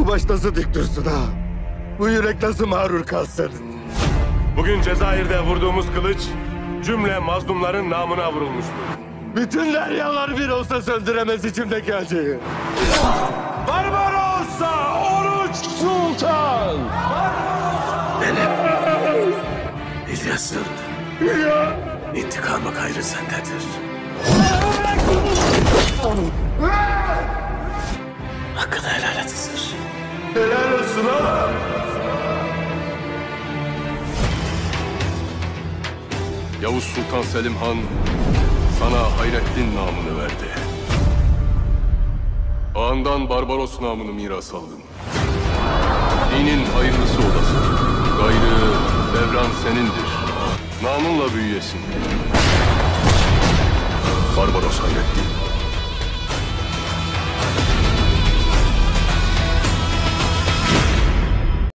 Bu baş nasıl dik dursun ha? Bu yürek nasıl mağrur kalsın? Bugün Cezayir'de vurduğumuz kılıç cümle mazlumların namına vurulmuştur. Bütün deryalar bir olsa söndüremez içimdeki acıyı. Barbarossa Oruç Sultan! İlyas'ın intikamı gayrı sendedir. Hakkını helal et Hızır. Helal olsun ha! Yavuz Sultan Selim Han sana Hayrettin namını verdi. Ağandan Barbaros namını miras aldın. Dinin hayırlısı olasın. Gayrı devran senindir. Namınla büyüyesin. Barbaros Hayrettin.